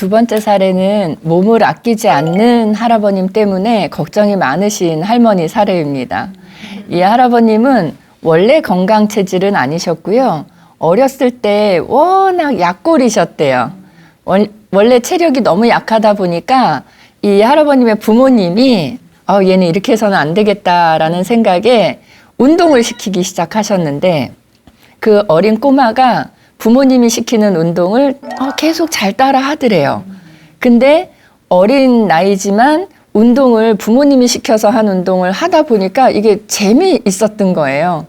두 번째 사례는 몸을 아끼지 않는 할아버님 때문에 걱정이 많으신 할머니 사례입니다. 이 할아버님은 원래 건강 체질은 아니셨고요. 어렸을 때 워낙 약골이셨대요. 원래 체력이 너무 약하다 보니까 이 할아버님의 부모님이 얘는 이렇게 해서는 안 되겠다라는 생각에 운동을 시키기 시작하셨는데 그 어린 꼬마가 부모님이 시키는 운동을 계속 잘 따라 하더래요. 근데 어린 나이지만 운동을 부모님이 시켜서 한 운동을 하다 보니까 이게 재미있었던 거예요.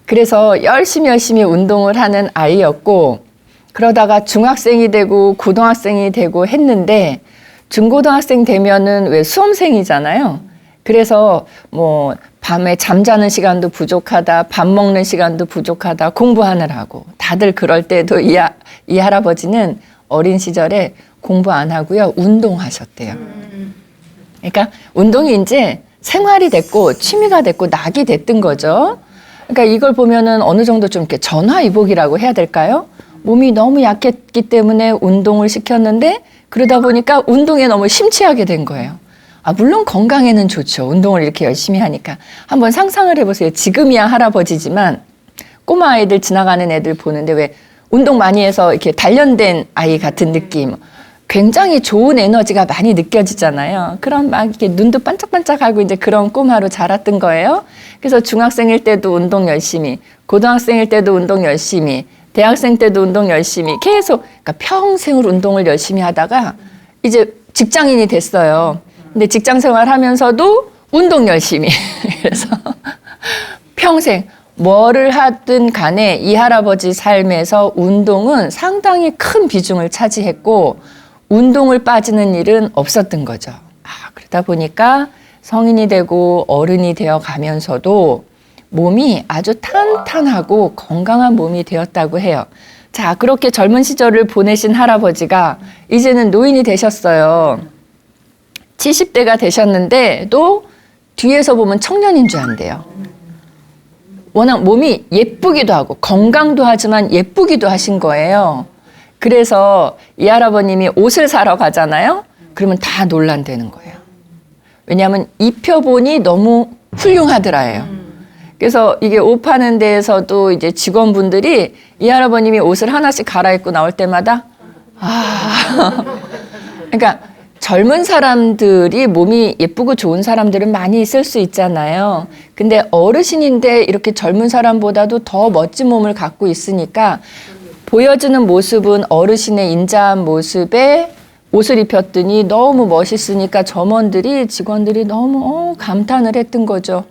그래서 열심히 운동을 하는 아이였고 그러다가 중학생이 되고 고등학생이 되고 했는데 중고등학생 되면은 왜 수험생이잖아요. 그래서 뭐 밤에 잠자는 시간도 부족하다, 밥 먹는 시간도 부족하다, 공부하느라고. 다들 그럴 때도 이 할아버지는 어린 시절에 공부 안 하고요. 운동하셨대요. 그러니까 운동이 이제 생활이 됐고 취미가 됐고 낙이 됐던 거죠. 그러니까 이걸 보면은 어느 정도 좀 이렇게 전화위복이라고 해야 될까요? 몸이 너무 약했기 때문에 운동을 시켰는데 그러다 보니까 운동에 너무 심취하게 된 거예요. 물론 건강에는 좋죠. 운동을 이렇게 열심히 하니까. 한번 상상을 해보세요. 지금이야 할아버지지만 꼬마 아이들 지나가는 애들 보는데 왜 운동 많이 해서 이렇게 단련된 아이 같은 느낌. 굉장히 좋은 에너지가 많이 느껴지잖아요. 그럼 막 이렇게 눈도 반짝반짝하고 이제 그런 꼬마로 자랐던 거예요. 그래서 중학생일 때도 운동 열심히, 고등학생일 때도 운동 열심히, 대학생 때도 운동 열심히 계속 그러니까 평생을 운동을 열심히 하다가 이제 직장인이 됐어요. 근데 직장 생활하면서도 운동 열심히. 그래서 평생 뭐를 하든 간에 이 할아버지 삶에서 운동은 상당히 큰 비중을 차지했고 운동을 빠지는 일은 없었던 거죠. 그러다 보니까 성인이 되고 어른이 되어 가면서도 몸이 아주 탄탄하고 건강한 몸이 되었다고 해요. 자, 그렇게 젊은 시절을 보내신 할아버지가 이제는 노인이 되셨어요. 70대가 되셨는데도 뒤에서 보면 청년인 줄 안대요. 워낙 몸이 예쁘기도 하고 건강도 하지만 예쁘기도 하신 거예요. 그래서 이 할아버님이 옷을 사러 가잖아요. 그러면 다 논란되는 거예요. 왜냐하면 입혀보니 너무 훌륭하더라예요. 그래서 이게 옷 파는 데에서도 이제 직원분들이 이 할아버님이 옷을 하나씩 갈아입고 나올 때마다 그러니까 젊은 사람들이 몸이 예쁘고 좋은 사람들은 많이 있을 수 있잖아요. 근데 어르신인데 이렇게 젊은 사람보다도 더 멋진 몸을 갖고 있으니까 보여주는 모습은 어르신의 인자한 모습에 옷을 입혔더니 너무 멋있으니까 점원들이 직원들이 너무 감탄을 했던 거죠.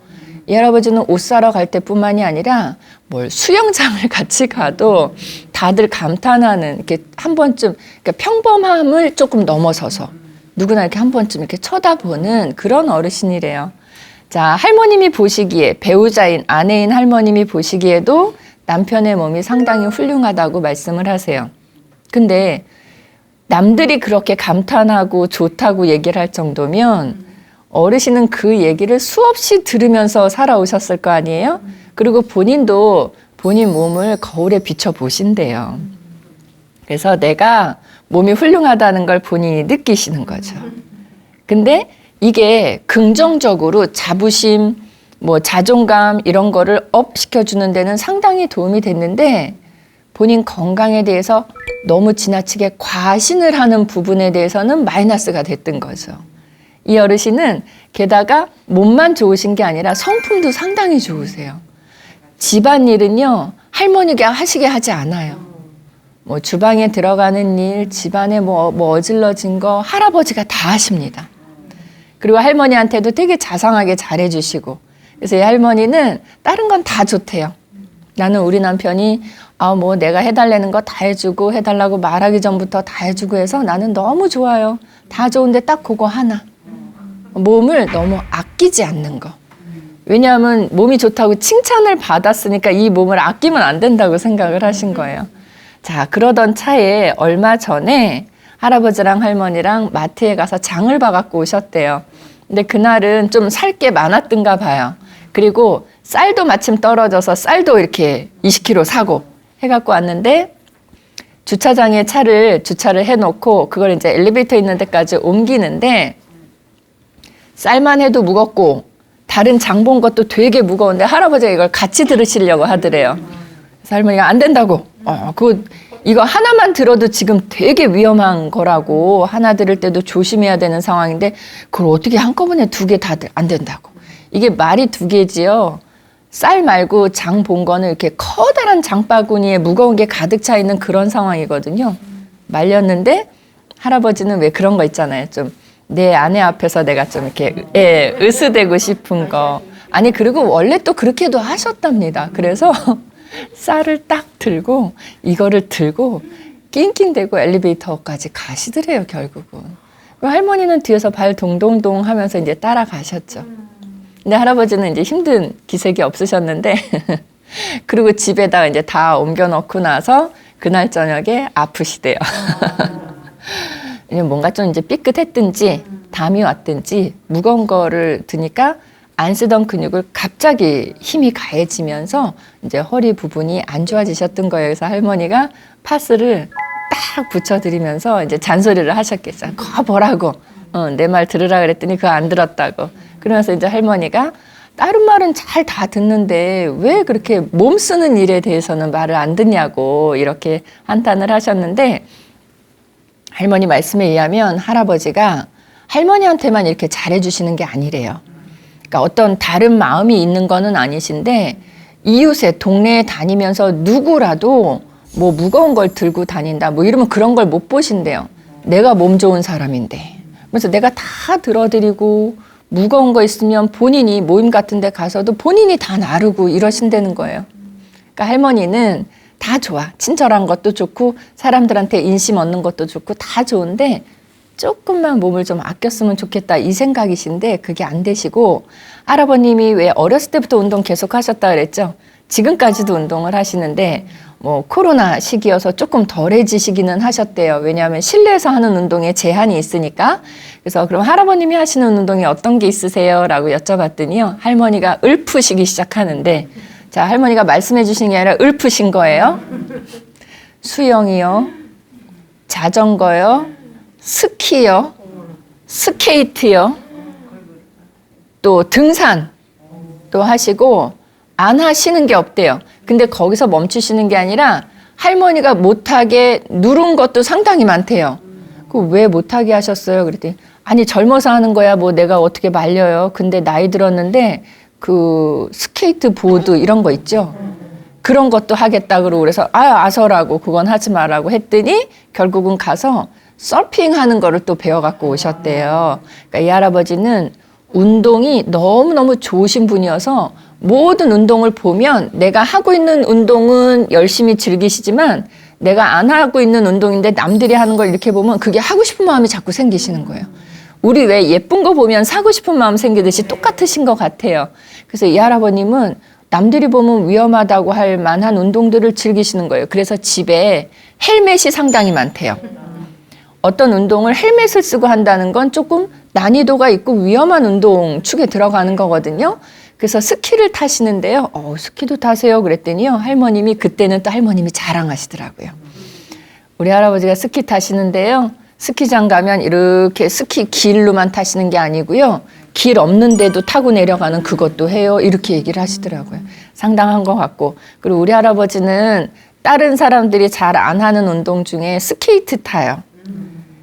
이 할아버지는 옷 사러 갈 때뿐만이 아니라 뭘 수영장을 같이 가도 다들 감탄하는 이렇게 한 번쯤 그러니까 평범함을 조금 넘어서서 누구나 이렇게 한 번쯤 이렇게 쳐다보는 그런 어르신이래요. 자, 할머님이 보시기에 배우자인 아내인 할머님이 보시기에도 남편의 몸이 상당히 훌륭하다고 말씀을 하세요. 근데 남들이 그렇게 감탄하고 좋다고 얘기를 할 정도면 어르신은 그 얘기를 수없이 들으면서 살아오셨을 거 아니에요? 그리고 본인도 본인 몸을 거울에 비춰보신대요. 그래서 내가 몸이 훌륭하다는 걸 본인이 느끼시는 거죠. 근데 이게 긍정적으로 자부심, 자존감 이런 거를 업 시켜주는 데는 상당히 도움이 됐는데 본인 건강에 대해서 너무 지나치게 과신을 하는 부분에 대해서는 마이너스가 됐던 거죠. 이 어르신은 게다가 몸만 좋으신 게 아니라 성품도 상당히 좋으세요. 집안일은요, 할머니가 하시게 하지 않아요. 주방에 들어가는 일, 집안에 어질러진 거 할아버지가 다 하십니다. 그리고 할머니한테도 되게 자상하게 잘해주시고. 그래서 이 할머니는 다른 건 다 좋대요. 나는 우리 남편이 내가 해달라는 거 다 해주고 해달라고 말하기 전부터 다 해주고 해서 나는 너무 좋아요. 다 좋은데 딱 그거 하나. 몸을 너무 아끼지 않는 거. 왜냐하면 몸이 좋다고 칭찬을 받았으니까 이 몸을 아끼면 안 된다고 생각을 하신 거예요. 자, 그러던 차에 얼마 전에 할아버지랑 할머니랑 마트에 가서 장을 봐갖고 오셨대요. 근데 그날은 좀 살 게 많았던가 봐요. 그리고 쌀도 마침 떨어져서 쌀도 이렇게 20kg 사고 해갖고 왔는데 주차장에 차를 주차를 해놓고 그걸 이제 엘리베이터 있는 데까지 옮기는데 쌀만 해도 무겁고 다른 장 본 것도 되게 무거운데 할아버지가 이걸 같이 들으시려고 하더래요. 그래서 할머니가 안 된다고. 이거 하나만 들어도 지금 되게 위험한 거라고 하나 들을 때도 조심해야 되는 상황인데 그걸 어떻게 한꺼번에 두 개 다 안 된다고. 이게 말이 두 개지요. 쌀 말고 장 본 거는 이렇게 커다란 장바구니에 무거운 게 가득 차 있는 그런 상황이거든요. 말렸는데 할아버지는 왜 그런 거 있잖아요. 좀 내 아내 앞에서 내가 좀 이렇게 으스대고 싶은 거. 아니 그리고 원래 또 그렇게도 하셨답니다. 그래서 쌀을 딱 들고 이거를 들고 낑낑대고 엘리베이터까지 가시더래요. 결국은. 할머니는 뒤에서 발 동동동 하면서 이제 따라가셨죠. 근데 할아버지는 이제 힘든 기색이 없으셨는데 그리고 집에다가 이제 다 옮겨놓고 나서 그날 저녁에 아프시대요. 뭔가 좀 이제 삐끗했든지 담이 왔든지 무거운 거를 드니까 안 쓰던 근육을 갑자기 힘이 가해지면서 이제 허리 부분이 안 좋아지셨던 거예요. 그래서 할머니가 파스를 딱 붙여드리면서 이제 잔소리를 하셨겠죠. 그거 뭐라고? 내 말 들으라 그랬더니 그거 안 들었다고. 그러면서 이제 할머니가 다른 말은 잘 다 듣는데 왜 그렇게 몸 쓰는 일에 대해서는 말을 안 듣냐고 이렇게 한탄을 하셨는데 할머니 말씀에 의하면 할아버지가 할머니한테만 이렇게 잘해주시는 게 아니래요. 그러니까 어떤 다른 마음이 있는 거는 아니신데 이웃에 동네에 다니면서 누구라도 뭐 무거운 걸 들고 다닌다 뭐 이러면 그런 걸 못 보신대요. 내가 몸 좋은 사람인데. 그래서 내가 다 들어드리고 무거운 거 있으면 본인이 모임 같은 데 가서도 본인이 다 나르고 이러신다는 거예요. 그러니까 할머니는 다 좋아. 친절한 것도 좋고 사람들한테 인심 얻는 것도 좋고 다 좋은데 조금만 몸을 좀 아꼈으면 좋겠다 이 생각이신데 그게 안 되시고 할아버님이 왜 어렸을 때부터 운동 계속 하셨다 그랬죠. 지금까지도 운동을 하시는데 뭐 코로나 시기여서 조금 덜해지시기는 하셨대요. 왜냐하면 실내에서 하는 운동에 제한이 있으니까. 그래서 그럼 할아버님이 하시는 운동이 어떤 게 있으세요? 라고 여쭤봤더니요. 할머니가 읊으시기 시작하는데 자, 할머니가 말씀해 주신 게 아니라 읊으신 거예요. 수영이요, 자전거요, 스키요, 스케이트요, 또 등산 또 하시고 안 하시는 게 없대요. 근데 거기서 멈추시는 게 아니라 할머니가 못하게 누른 것도 상당히 많대요. 그 왜 못하게 하셨어요? 그랬더니 아니 젊어서 하는 거야 뭐 내가 어떻게 말려요. 근데 나이 들었는데 그 스케이트 보드 이런 거 있죠. 그런 것도 하겠다 그러고 그래서 아서라고 그건 하지 말라고 했더니 결국은 가서 서핑하는 거를 또 배워갖고 오셨대요. 그러니까 이 할아버지는 운동이 너무너무 좋으신 분이어서 모든 운동을 보면 내가 하고 있는 운동은 열심히 즐기시지만 내가 안 하고 있는 운동인데 남들이 하는 걸 이렇게 보면 그게 하고 싶은 마음이 자꾸 생기시는 거예요. 우리 왜 예쁜 거 보면 사고 싶은 마음 생기듯이 똑같으신 것 같아요. 그래서 이 할아버님은 남들이 보면 위험하다고 할 만한 운동들을 즐기시는 거예요. 그래서 집에 헬멧이 상당히 많대요. 어떤 운동을 헬멧을 쓰고 한다는 건 조금 난이도가 있고 위험한 운동 축에 들어가는 거거든요. 그래서 스키를 타시는데요. 스키도 타세요? 그랬더니요. 할머님이 그때는 또 할머님이 자랑하시더라고요. 우리 할아버지가 스키 타시는데요. 스키장 가면 이렇게 스키 길로만 타시는 게 아니고요. 길 없는 데도 타고 내려가는 그것도 해요. 이렇게 얘기를 하시더라고요. 상당한 것 같고. 그리고 우리 할아버지는 다른 사람들이 잘 안 하는 운동 중에 스케이트 타요.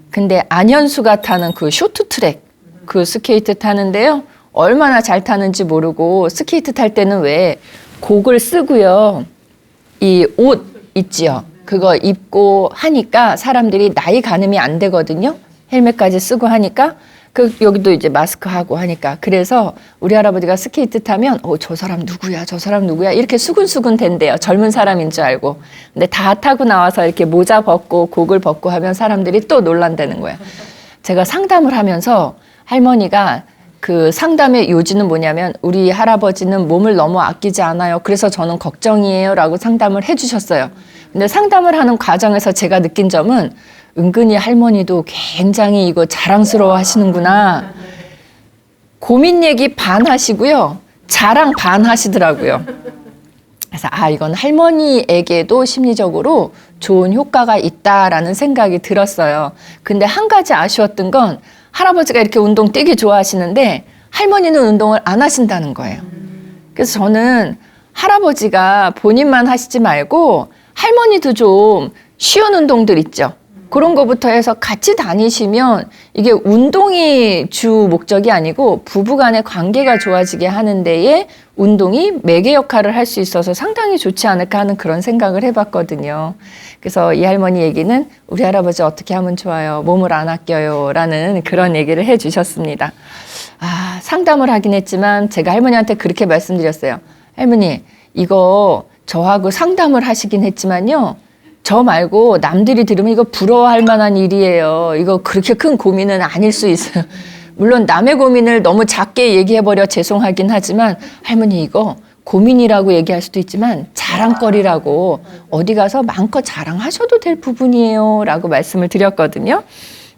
근데 안현수가 타는 그 쇼트트랙 그 스케이트 타는데요. 얼마나 잘 타는지 모르고 스케이트 탈 때는 왜 곡을 쓰고요. 이 옷 있지요. 그거 입고 하니까 사람들이 나이 가늠이 안 되거든요. 헬멧까지 쓰고 하니까 여기도 이제 마스크 하고 하니까 그래서 우리 할아버지가 스케이트 타면 저 사람 누구야 저 사람 누구야 이렇게 수근수근 된대요. 젊은 사람인 줄 알고. 근데 다 타고 나와서 이렇게 모자 벗고 곡을 벗고 하면 사람들이 또 놀란다는 거예요. 제가 상담을 하면서 할머니가 그 상담의 요지는 뭐냐면 우리 할아버지는 몸을 너무 아끼지 않아요. 그래서 저는 걱정이에요 라고 상담을 해주셨어요. 근데 상담을 하는 과정에서 제가 느낀 점은 은근히 할머니도 굉장히 이거 자랑스러워 하시는구나. 고민 얘기 반 하시고요. 자랑 반 하시더라고요. 그래서 이건 할머니에게도 심리적으로 좋은 효과가 있다라는 생각이 들었어요. 근데 한 가지 아쉬웠던 건 할아버지가 이렇게 운동 되게 좋아하시는데 할머니는 운동을 안 하신다는 거예요. 그래서 저는 할아버지가 본인만 하시지 말고 할머니도 좀 쉬운 운동들 있죠. 그런 거부터 해서 같이 다니시면 이게 운동이 주 목적이 아니고 부부간의 관계가 좋아지게 하는 데에 운동이 매개 역할을 할 수 있어서 상당히 좋지 않을까 하는 그런 생각을 해봤거든요. 그래서 이 할머니 얘기는 우리 할아버지 어떻게 하면 좋아요? 몸을 안 아껴요. 라는 그런 얘기를 해주셨습니다. 상담을 하긴 했지만 제가 할머니한테 그렇게 말씀드렸어요. 할머니, 이거 저하고 상담을 하시긴 했지만요. 저 말고 남들이 들으면 이거 부러워할 만한 일이에요. 이거 그렇게 큰 고민은 아닐 수 있어요. 물론 남의 고민을 너무 작게 얘기해버려 죄송하긴 하지만 할머니 이거 고민이라고 얘기할 수도 있지만 자랑거리라고 어디 가서 마음껏 자랑하셔도 될 부분이에요. 라고 말씀을 드렸거든요.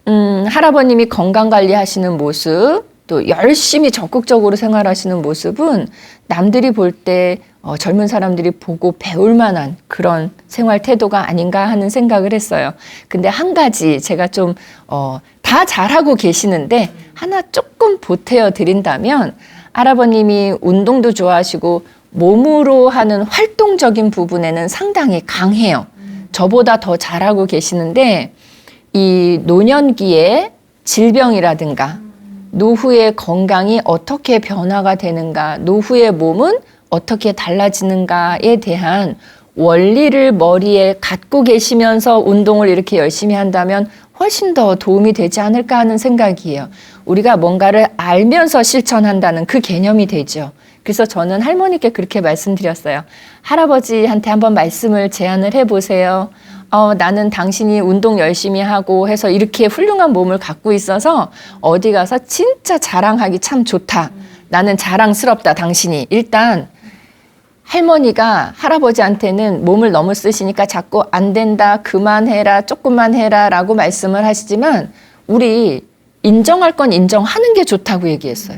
할아버님이 건강관리하시는 모습 또 열심히 적극적으로 생활하시는 모습은 남들이 볼 때 젊은 사람들이 보고 배울 만한 그런 생활 태도가 아닌가 하는 생각을 했어요. 근데 한 가지 제가 좀 다 잘하고 계시는데 하나 조금 보태어 드린다면 할아버님이 운동도 좋아하시고 몸으로 하는 활동적인 부분에는 상당히 강해요. 저보다 더 잘하고 계시는데 이 노년기에 질병이라든가 노후의 건강이 어떻게 변화가 되는가, 노후의 몸은 어떻게 달라지는가에 대한 원리를 머리에 갖고 계시면서 운동을 이렇게 열심히 한다면 훨씬 더 도움이 되지 않을까 하는 생각이에요. 우리가 뭔가를 알면서 실천한다는 그 개념이 되죠. 그래서 저는 할머니께 그렇게 말씀드렸어요. 할아버지한테 한번 말씀을 제안을 해보세요. 나는 당신이 운동 열심히 하고 해서 이렇게 훌륭한 몸을 갖고 있어서 어디 가서 진짜 자랑하기 참 좋다. 나는 자랑스럽다, 당신이. 일단 할머니가 할아버지한테는 몸을 너무 쓰시니까 자꾸 안 된다, 그만해라, 조금만 해라 라고 말씀을 하시지만 우리 인정할 건 인정하는 게 좋다고 얘기했어요.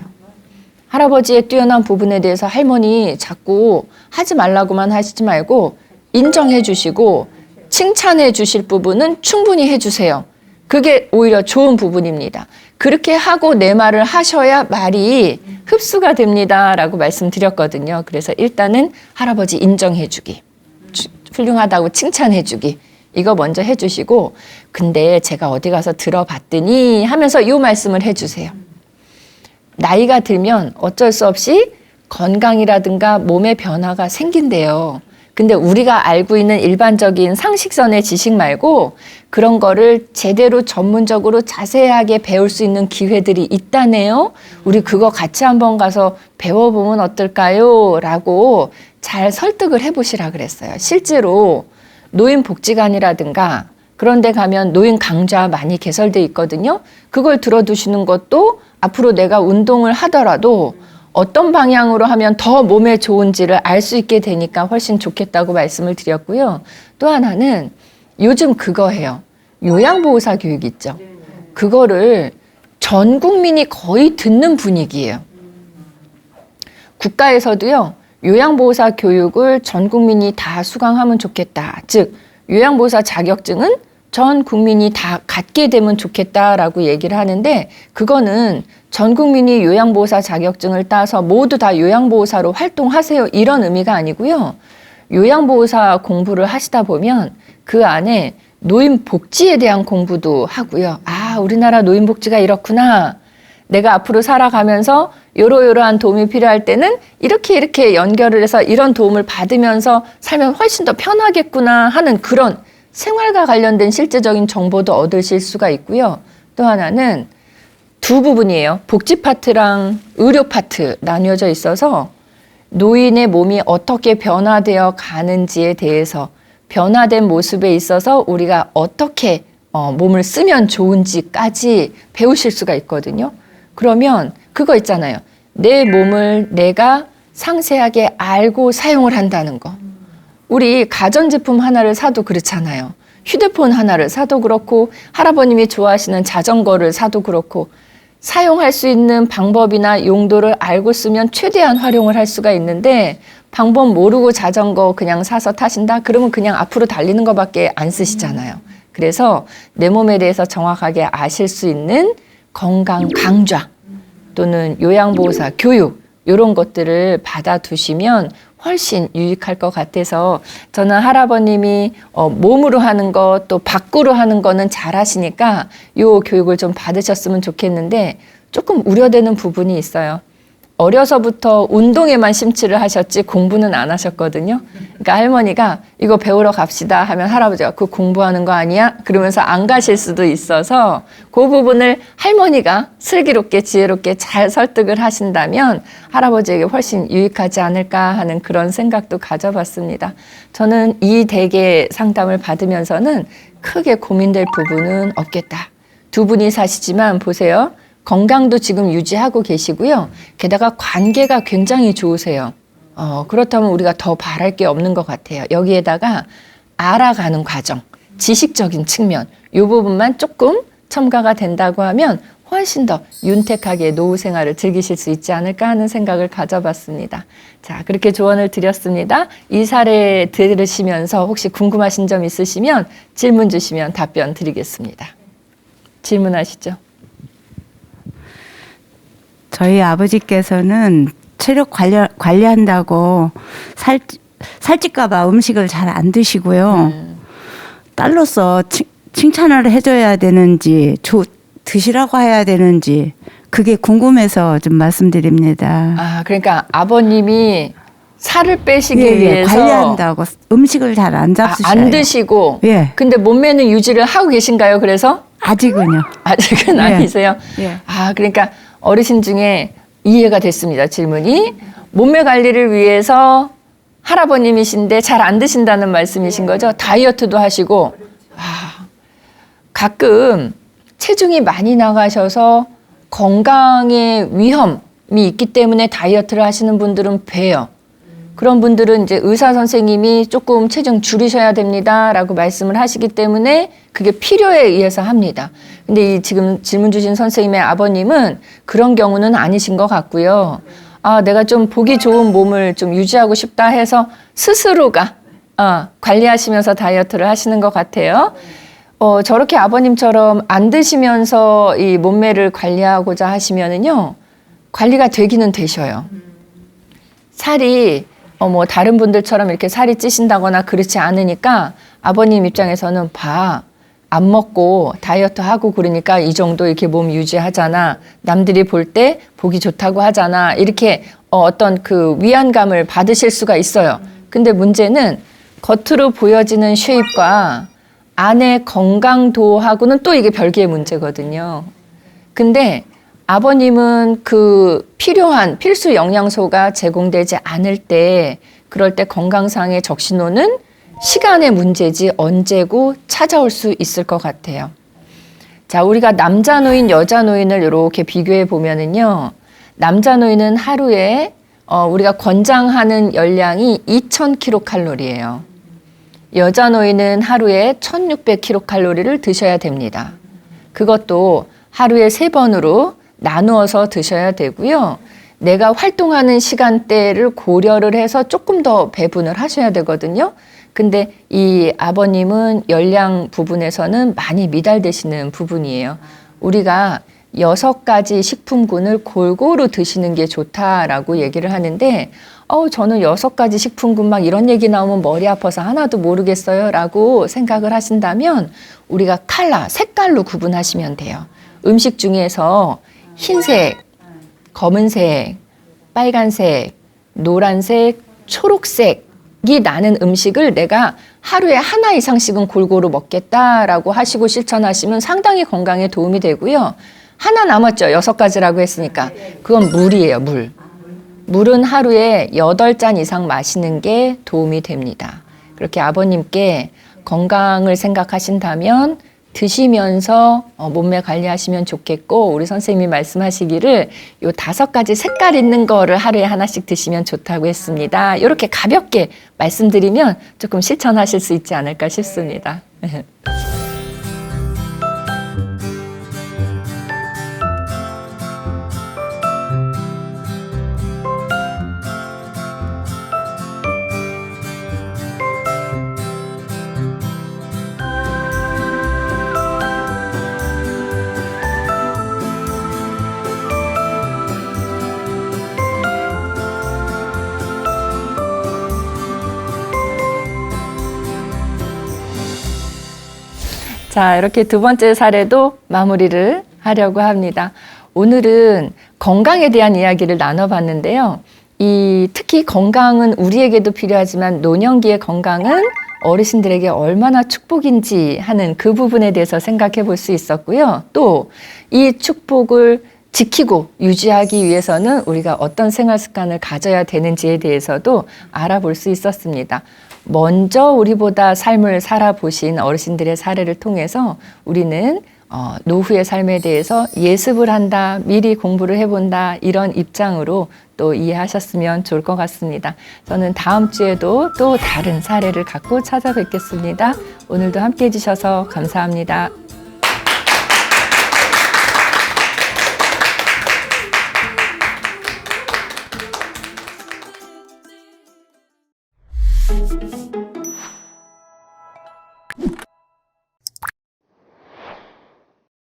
할아버지의 뛰어난 부분에 대해서 할머니 자꾸 하지 말라고만 하시지 말고 인정해 주시고 칭찬해 주실 부분은 충분히 해주세요. 그게 오히려 좋은 부분입니다. 그렇게 하고 내 말을 하셔야 말이 흡수가 됩니다. 라고 말씀드렸거든요. 그래서 일단은 할아버지 인정해 주기, 훌륭하다고 칭찬해 주기, 이거 먼저 해주시고, 근데 제가 어디 가서 들어봤더니 하면서 이 말씀을 해주세요. 나이가 들면 어쩔 수 없이 건강이라든가 몸의 변화가 생긴대요. 근데 우리가 알고 있는 일반적인 상식선의 지식 말고 그런 거를 제대로 전문적으로 자세하게 배울 수 있는 기회들이 있다네요. 우리 그거 같이 한번 가서 배워보면 어떨까요? 라고 잘 설득을 해보시라 그랬어요. 실제로 노인복지관이라든가 그런 데 가면 노인 강좌 많이 개설돼 있거든요. 그걸 들어두시는 것도 앞으로 내가 운동을 하더라도 어떤 방향으로 하면 더 몸에 좋은지를 알 수 있게 되니까 훨씬 좋겠다고 말씀을 드렸고요. 또 하나는 요즘 그거 해요. 요양보호사 교육 있죠. 그거를 전 국민이 거의 듣는 분위기예요. 국가에서도요. 요양보호사 교육을 전 국민이 다 수강하면 좋겠다. 즉 요양보호사 자격증은 전 국민이 다 갖게 되면 좋겠다라고 얘기를 하는데 그거는 전 국민이 요양보호사 자격증을 따서 모두 다 요양보호사로 활동하세요. 이런 의미가 아니고요. 요양보호사 공부를 하시다 보면 그 안에 노인복지에 대한 공부도 하고요. 우리나라 노인복지가 이렇구나. 내가 앞으로 살아가면서 이러이러한 도움이 필요할 때는 이렇게 연결을 해서 이런 도움을 받으면서 살면 훨씬 더 편하겠구나 하는 그런 생활과 관련된 실제적인 정보도 얻으실 수가 있고요. 또 하나는 두 부분이에요. 복지 파트랑 의료 파트 나뉘어져 있어서 노인의 몸이 어떻게 변화되어 가는지에 대해서 변화된 모습에 있어서 우리가 어떻게 몸을 쓰면 좋은지까지 배우실 수가 있거든요. 그러면 그거 있잖아요. 내 몸을 내가 상세하게 알고 사용을 한다는 거. 우리 가전제품 하나를 사도 그렇잖아요. 휴대폰 하나를 사도 그렇고 할아버님이 좋아하시는 자전거를 사도 그렇고 사용할 수 있는 방법이나 용도를 알고 쓰면 최대한 활용을 할 수가 있는데 방법 모르고 자전거 그냥 사서 타신다? 그러면 그냥 앞으로 달리는 것밖에 안 쓰시잖아요. 그래서 내 몸에 대해서 정확하게 아실 수 있는 건강 강좌 또는 요양보호사 교육 이런 것들을 받아두시면 훨씬 유익할 것 같아서 저는 할아버님이 몸으로 하는 것 또 밖으로 하는 거는 잘 하시니까 요 교육을 좀 받으셨으면 좋겠는데 조금 우려되는 부분이 있어요. 어려서부터 운동에만 심취를 하셨지 공부는 안 하셨거든요. 그러니까 할머니가 이거 배우러 갑시다 하면 할아버지가 그거 공부하는 거 아니야? 그러면서 안 가실 수도 있어서 그 부분을 할머니가 슬기롭게 지혜롭게 잘 설득을 하신다면 할아버지에게 훨씬 유익하지 않을까 하는 그런 생각도 가져봤습니다. 저는 이 댁의 상담을 받으면서는 크게 고민될 부분은 없겠다. 두 분이 사시지만 보세요. 건강도 지금 유지하고 계시고요. 게다가 관계가 굉장히 좋으세요. 그렇다면 우리가 더 바랄 게 없는 것 같아요. 여기에다가 알아가는 과정, 지식적인 측면, 이 부분만 조금 첨가가 된다고 하면 훨씬 더 윤택하게 노후 생활을 즐기실 수 있지 않을까 하는 생각을 가져봤습니다. 자, 그렇게 조언을 드렸습니다. 이 사례 들으시면서 혹시 궁금하신 점 있으시면 질문 주시면 답변 드리겠습니다. 질문하시죠. 저희 아버지께서는 체력 관리한다고 살찔까봐 음식을 잘 안 드시고요. 딸로서 칭찬을 해줘야 되는지 드시라고 해야 되는지 그게 궁금해서 좀 말씀드립니다. 아, 그러니까 아버님이 살을 빼시기 예, 위해서 관리한다고 음식을 잘 안 잡수셔요. 안 드시고 예. 근데 몸매는 유지를 하고 계신가요? 그래서? 아직은요. 아직은 예. 아니세요? 예. 아, 그러니까 어르신 중에 이해가 됐습니다. 질문이. 몸매 관리를 위해서 할아버님이신데 잘 안 드신다는 말씀이신 거죠? 다이어트도 하시고. 아, 가끔 체중이 많이 나가셔서 건강에 위험이 있기 때문에 다이어트를 하시는 분들은 봬요. 그런 분들은 이제 의사 선생님이 조금 체중 줄이셔야 됩니다라고 말씀을 하시기 때문에 그게 필요에 의해서 합니다. 근데 이 지금 질문 주신 선생님의 아버님은 그런 경우는 아니신 것 같고요. 아, 내가 좀 보기 좋은 몸을 좀 유지하고 싶다 해서 스스로가 관리하시면서 다이어트를 하시는 것 같아요. 저렇게 아버님처럼 안 드시면서 이 몸매를 관리하고자 하시면은요, 관리가 되기는 되셔요. 살이 뭐 다른 분들처럼 이렇게 살이 찌신다거나 그렇지 않으니까 아버님 입장에서는 안 먹고 다이어트 하고 그러니까 이 정도 이렇게 몸 유지하잖아. 남들이 볼 때 보기 좋다고 하잖아. 이렇게 어떤 그 위안감을 받으실 수가 있어요. 근데 문제는 겉으로 보여지는 쉐입과 안의 건강도하고는 또 이게 별개의 문제거든요. 근데 아버님은 그 필요한 필수 영양소가 제공되지 않을 때 그럴 때 건강상의 적신호는 시간의 문제지 언제고 찾아올 수 있을 것 같아요. 자, 우리가 남자 노인, 여자 노인을 이렇게 비교해 보면은요. 남자 노인은 하루에 우리가 권장하는 열량이 2000kcal예요. 여자 노인은 하루에 1600kcal를 드셔야 됩니다. 그것도 하루에 3번으로 나누어서 드셔야 되고요. 내가 활동하는 시간대를 고려를 해서 조금 더 배분을 하셔야 되거든요. 근데 이 아버님은 열량 부분에서는 많이 미달되시는 부분이에요. 우리가 6가지 식품군을 골고루 드시는 게 좋다라고 얘기를 하는데 저는 6가지 식품군 막 이런 얘기 나오면 머리 아파서 하나도 모르겠어요 라고 생각을 하신다면 우리가 색깔로 구분하시면 돼요. 음식 중에서 흰색, 검은색, 빨간색, 노란색, 초록색이 나는 음식을 내가 하루에 하나 이상씩은 골고루 먹겠다라고 하시고 실천하시면 상당히 건강에 도움이 되고요. 하나 남았죠. 6가지라고 했으니까. 그건 물이에요, 물. 물은 하루에 8잔 이상 마시는 게 도움이 됩니다. 그렇게 아버님께 건강을 생각하신다면 드시면서 몸매 관리하시면 좋겠고 우리 선생님이 말씀하시기를 요 5가지 색깔 있는 거를 하루에 하나씩 드시면 좋다고 했습니다. 이렇게 가볍게 말씀드리면 조금 실천하실 수 있지 않을까 싶습니다. 자, 이렇게 두 번째 사례도 마무리를 하려고 합니다. 오늘은 건강에 대한 이야기를 나눠봤는데요. 특히 건강은 우리에게도 필요하지만 노년기의 건강은 어르신들에게 얼마나 축복인지 하는 그 부분에 대해서 생각해 볼 수 있었고요. 또 이 축복을 지키고 유지하기 위해서는 우리가 어떤 생활 습관을 가져야 되는지에 대해서도 알아볼 수 있었습니다. 먼저 우리보다 삶을 살아보신 어르신들의 사례를 통해서 우리는 노후의 삶에 대해서 예습을 한다, 미리 공부를 해본다, 이런 입장으로 또 이해하셨으면 좋을 것 같습니다. 저는 다음 주에도 또 다른 사례를 갖고 찾아뵙겠습니다. 오늘도 함께 해주셔서 감사합니다.